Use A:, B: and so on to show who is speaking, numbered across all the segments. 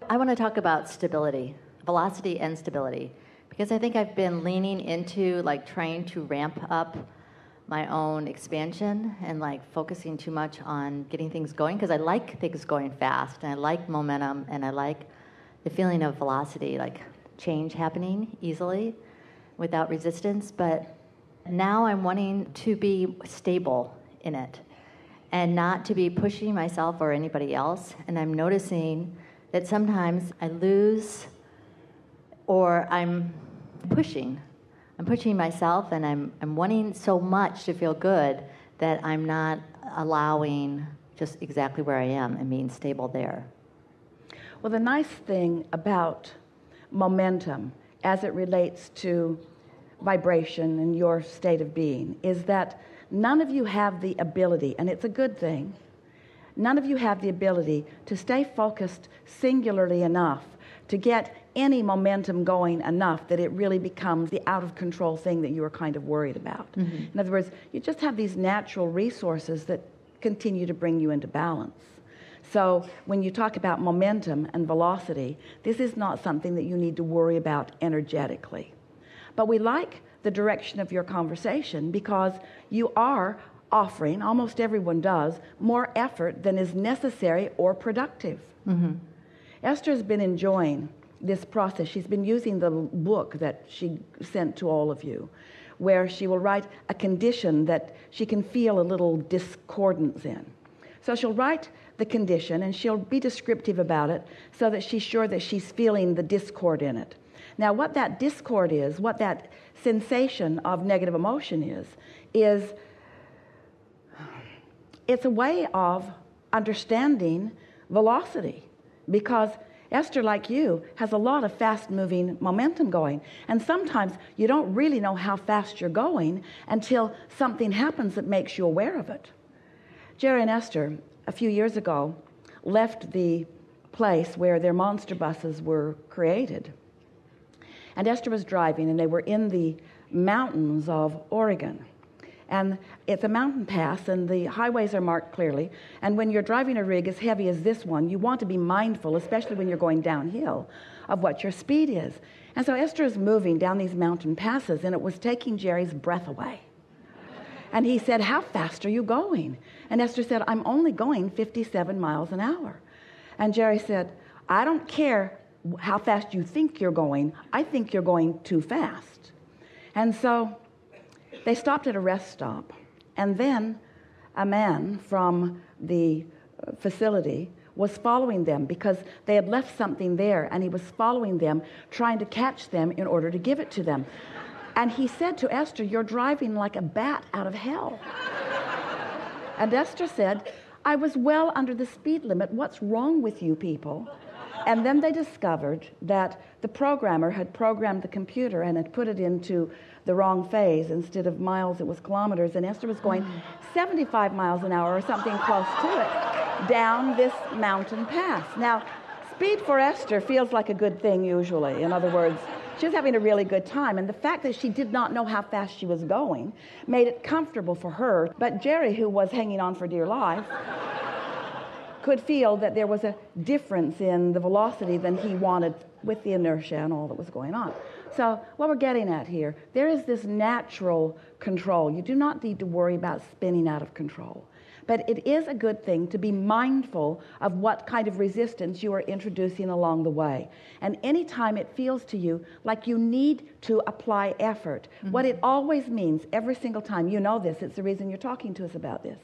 A: I want to talk about stability, velocity and stability, because I think I've been leaning into like trying to ramp up my own expansion and like focusing too much on getting things going, because I like things going fast and I like momentum and I like the feeling of velocity, like change happening easily without resistance. But now I'm wanting to be stable in it and not to be pushing myself or anybody else. And I'm noticing that sometimes I lose, or I'm pushing myself, and I'm wanting so much to feel good that I'm not allowing just exactly where I am and being stable there.
B: Well, the nice thing about momentum as it relates to vibration and your state of being is that none of you have the ability, and it's a good thing, none of you have the ability to stay focused singularly enough to get any momentum going enough that it really becomes the out-of-control thing that you were kind of worried about. Mm-hmm. In other words, you just have these natural resources that continue to bring you into balance. So when you talk about momentum and velocity, this is not something that you need to worry about energetically. But we like the direction of your conversation because you are offering, almost everyone does, more effort than is necessary or productive. Mm-hmm. Esther's been enjoying this process. She's been using the book that she sent to all of you, where she will write a condition that she can feel a little discordance in. So she'll write the condition and she'll be descriptive about it so that she's sure that she's feeling the discord in it. Now, what that discord is, what that sensation of negative emotion is it's a way of understanding velocity, because Esther, like you, has a lot of fast-moving momentum going. And sometimes you don't really know how fast you're going until something happens that makes you aware of it. Jerry and Esther, a few years ago, left the place where their monster buses were created. And Esther was driving, and they were in the mountains of Oregon. And it's a mountain pass, and the highways are marked clearly. And when you're driving a rig as heavy as this one, you want to be mindful, especially when you're going downhill, of what your speed is. And so Esther is moving down these mountain passes, and it was taking Jerry's breath away. And he said, "How fast are you going?" And Esther said, "I'm only going 57 miles an hour." And Jerry said, "I don't care how fast you think you're going. I think you're going too fast." And so they stopped at a rest stop, and then a man from the facility was following them because they had left something there, and he was following them, trying to catch them in order to give it to them. And he said to Esther, "You're driving like a bat out of hell." And Esther said, "I was well under the speed limit. What's wrong with you people?" And then they discovered that the programmer had programmed the computer and had put it into the wrong phase. Instead of miles, it was kilometers, and Esther was going 75 miles an hour or something close to it down this mountain pass. Now, speed for Esther feels like a good thing usually. In other words, she was having a really good time, and the fact that she did not know how fast she was going made it comfortable for her. But Jerry, who was hanging on for dear life, could feel that there was a difference in the velocity than he wanted with the inertia and all that was going on. So what we're getting at here, there is this natural control. You do not need to worry about spinning out of control. But it is a good thing to be mindful of what kind of resistance you are introducing along the way. And anytime it feels to you like you need to apply effort, what it always means every single time, you know this, it's the reason you're talking to us about this.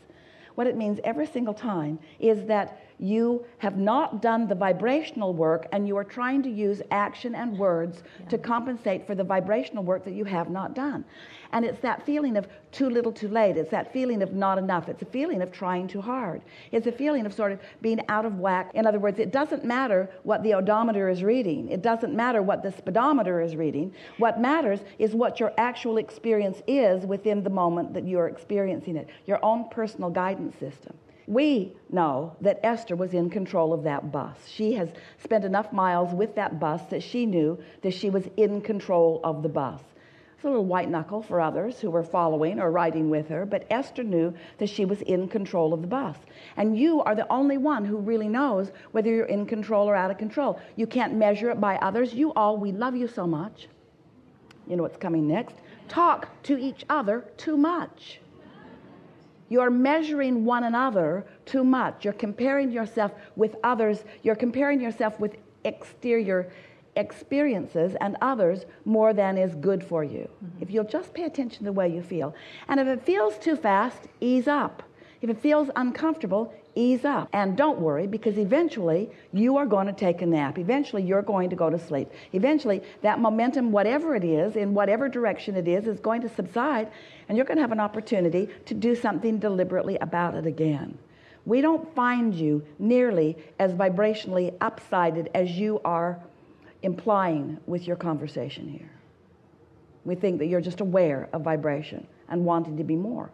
B: What it means every single time is that you have not done the vibrational work, and you are trying to use action and words to compensate for the vibrational work that you have not done. And it's that feeling of too little too late. It's that feeling of not enough. It's a feeling of trying too hard. It's a feeling of sort of being out of whack. In other words, it doesn't matter what the odometer is reading. It doesn't matter what the speedometer is reading. What matters is what your actual experience is within the moment that you're experiencing it, your own personal guidance system. We know that Esther was in control of that bus. She has spent enough miles with that bus that she knew that she was in control of the bus. It's a little white knuckle for others who were following or riding with her, but Esther knew that she was in control of the bus. And you are the only one who really knows whether you're in control or out of control. You can't measure it by others. We love you so much. You know what's coming next? Talk to each other too much. You're measuring one another too much. You're comparing yourself with others. You're comparing yourself with exterior experiences and others more than is good for you. If you'll just pay attention to the way you feel. And if it feels too fast, ease up. If it feels uncomfortable, ease up. And don't worry, because eventually you are going to take a nap. Eventually you're going to go to sleep. Eventually that momentum, whatever it is, in whatever direction it is going to subside, and you're going to have an opportunity to do something deliberately about it again. We don't find you nearly as vibrationally upsided as you are implying with your conversation here. We think that you're just aware of vibration and wanting to be more.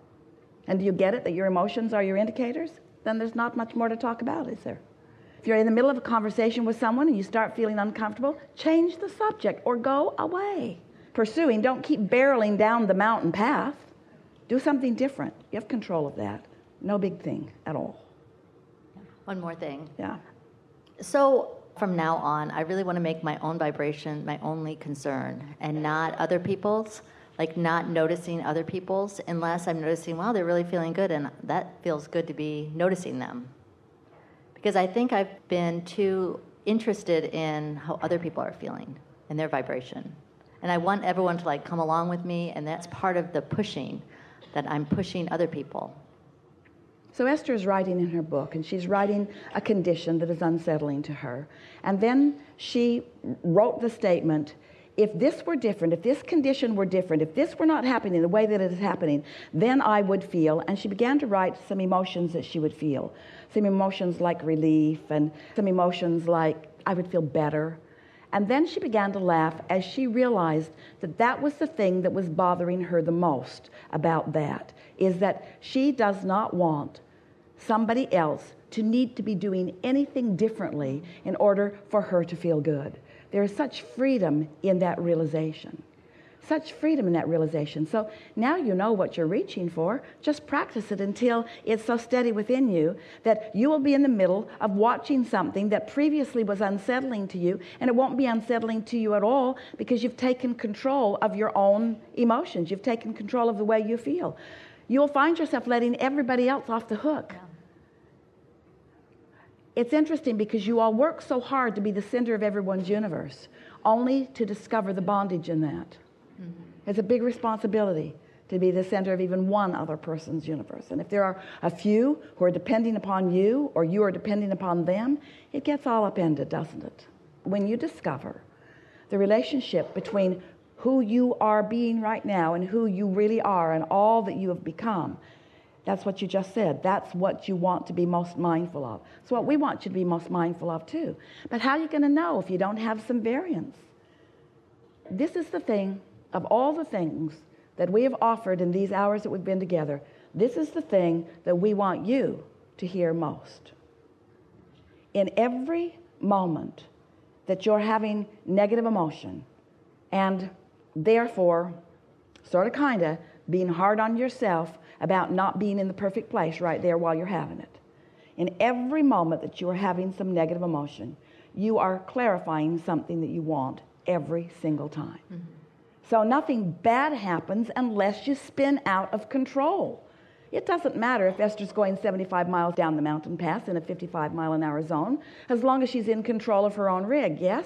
B: And do you get it, that your emotions are your indicators? Then there's not much more to talk about, is there? If you're in the middle of a conversation with someone and you start feeling uncomfortable, change the subject or go away. Pursuing, don't keep barreling down the mountain path. Do something different. You have control of that. No big thing at all.
A: One more thing.
B: Yeah.
A: So from now on, I really want to make my own vibration my only concern and not other people's, like not noticing other people's unless I'm noticing, wow, they're really feeling good, and that feels good to be noticing them. Because I think I've been too interested in how other people are feeling and their vibration. And I want everyone to like come along with me, and that's part of the pushing, that I'm pushing other people.
B: So Esther is writing in her book, and she's writing a condition that is unsettling to her. And then she wrote the statement, if this were different, if this condition were different, if this were not happening the way that it is happening, then I would feel. And she began to write some emotions that she would feel. Some emotions like relief, and some emotions like I would feel better. And then she began to laugh as she realized that that was the thing that was bothering her the most about that, is that she does not want somebody else to need to be doing anything differently in order for her to feel good. There is such freedom in that realization. Such freedom in that realization. So now you know what you're reaching for. Just practice it until it's so steady within you that you will be in the middle of watching something that previously was unsettling to you, and it won't be unsettling to you at all because you've taken control of your own emotions. You've taken control of the way you feel. You'll find yourself letting everybody else off the hook. Yeah. It's interesting because you all work so hard to be the center of everyone's universe, only to discover the bondage in that. It's a big responsibility to be the center of even one other person's universe. And if there are a few who are depending upon you, or you are depending upon them, it gets all upended, doesn't it? When you discover the relationship between who you are being right now and who you really are and all that you have become, that's what you just said. That's what you want to be most mindful of. It's what we want you to be most mindful of too. But how are you going to know if you don't have some variance? This is the thing, of all the things that we have offered in these hours that we've been together, this is the thing that we want you to hear most. In every moment that you're having negative emotion, and therefore sort of kind of being hard on yourself about not being in the perfect place right there while you're having it. In every moment that you are having some negative emotion, you are clarifying something that you want every single time. Mm-hmm. So nothing bad happens unless you spin out of control. It doesn't matter if Esther's going 75 miles down the mountain pass in a 55-mile-an-hour zone, as long as she's in control of her own rig, yes?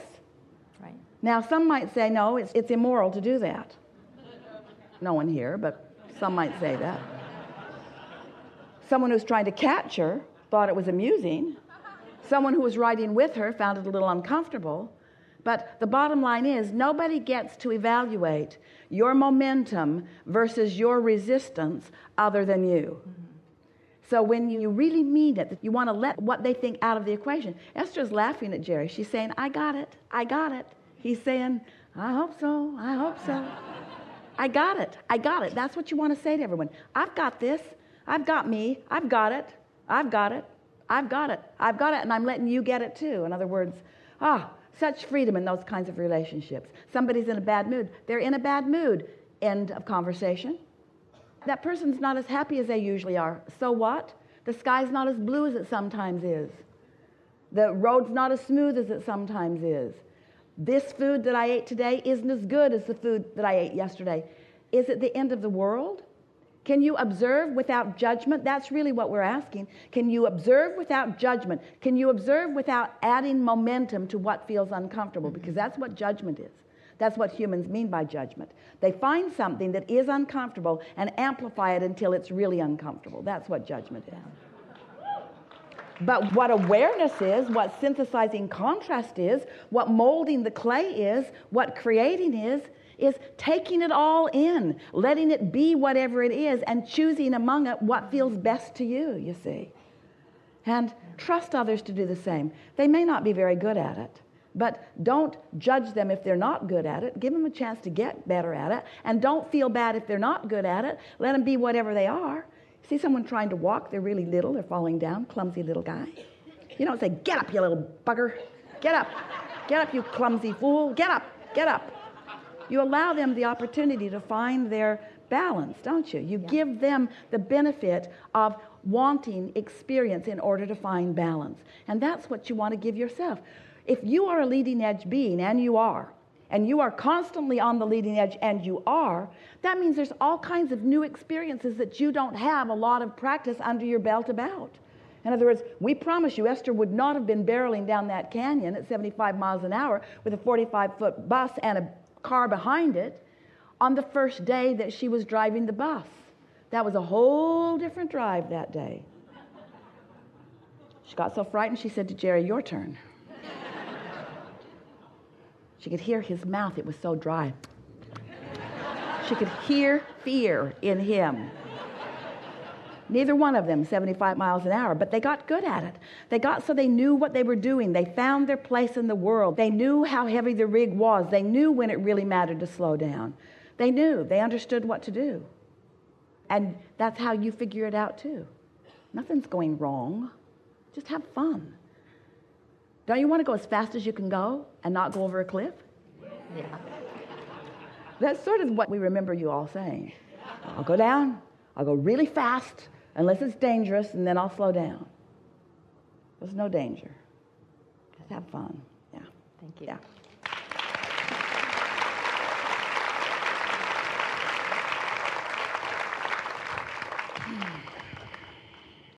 A: Right.
B: Now, some might say, no, it's immoral to do that. No one here, but some might say that. Someone who's trying to catch her thought it was amusing. Someone who was riding with her found it a little uncomfortable. But the bottom line is, nobody gets to evaluate your momentum versus your resistance other than you. Mm-hmm. So when you really mean it, that you want to let what they think out of the equation. Esther's laughing at Jerry. She's saying, I got it. I got it. He's saying, I hope so. I hope so. I got it. I got it. That's what you want to say to everyone. I've got this. I've got me. I've got it. I've got it. I've got it. I've got it. And I'm letting you get it too. In other words, such freedom in those kinds of relationships. Somebody's in a bad mood. They're in a bad mood. End of conversation. That person's not as happy as they usually are. So what? The sky's not as blue as it sometimes is. The road's not as smooth as it sometimes is. This food that I ate today isn't as good as the food that I ate yesterday. Is it the end of the world? Can you observe without judgment? That's really what we're asking. Can you observe without judgment? Can you observe without adding momentum to what feels uncomfortable? Because that's what judgment is. That's what humans mean by judgment. They find something that is uncomfortable and amplify it until it's really uncomfortable. That's what judgment is. But what awareness is, what synthesizing contrast is, what molding the clay is, what creating is taking it all in, letting it be whatever it is, and choosing among it what feels best to you, you see. And trust others to do the same. They may not be very good at it, but don't judge them if they're not good at it. Give them a chance to get better at it, and don't feel bad if they're not good at it. Let them be whatever they are. See someone trying to walk, they're really little, they're falling down, clumsy little guy. You don't say, "Get up, you little bugger. Get up. Get up, you clumsy fool. Get up. Get up." You allow them the opportunity to find their balance, don't you? You give them the benefit of wanting experience in order to find balance. And that's what you want to give yourself. If you are a leading edge being, and you are constantly on the leading edge, and you are, that means there's all kinds of new experiences that you don't have a lot of practice under your belt about. In other words, we promise you Esther would not have been barreling down that canyon at 75 miles an hour with a 45-foot bus and a car behind it on the first day that she was driving the bus. That was a whole different drive that day. She got so frightened, she said to Jerry, "Your turn." She could hear his mouth, it was so dry. She could hear fear in him. Neither one of them 75 miles an hour, but they got good at it. They got so they knew what they were doing. They found their place in the world. They knew how heavy the rig was. They knew when it really mattered to slow down. They knew. They understood what to do. And that's how you figure it out too. Nothing's going wrong. Just have fun. Don't you want to go as fast as you can go and not go over a cliff?
A: Yeah.
B: That's sort of what we remember you all saying. I'll go down. I'll go really fast unless it's dangerous, and then I'll slow down. There's no danger. Just have fun. Yeah.
A: Thank you.
B: Yeah.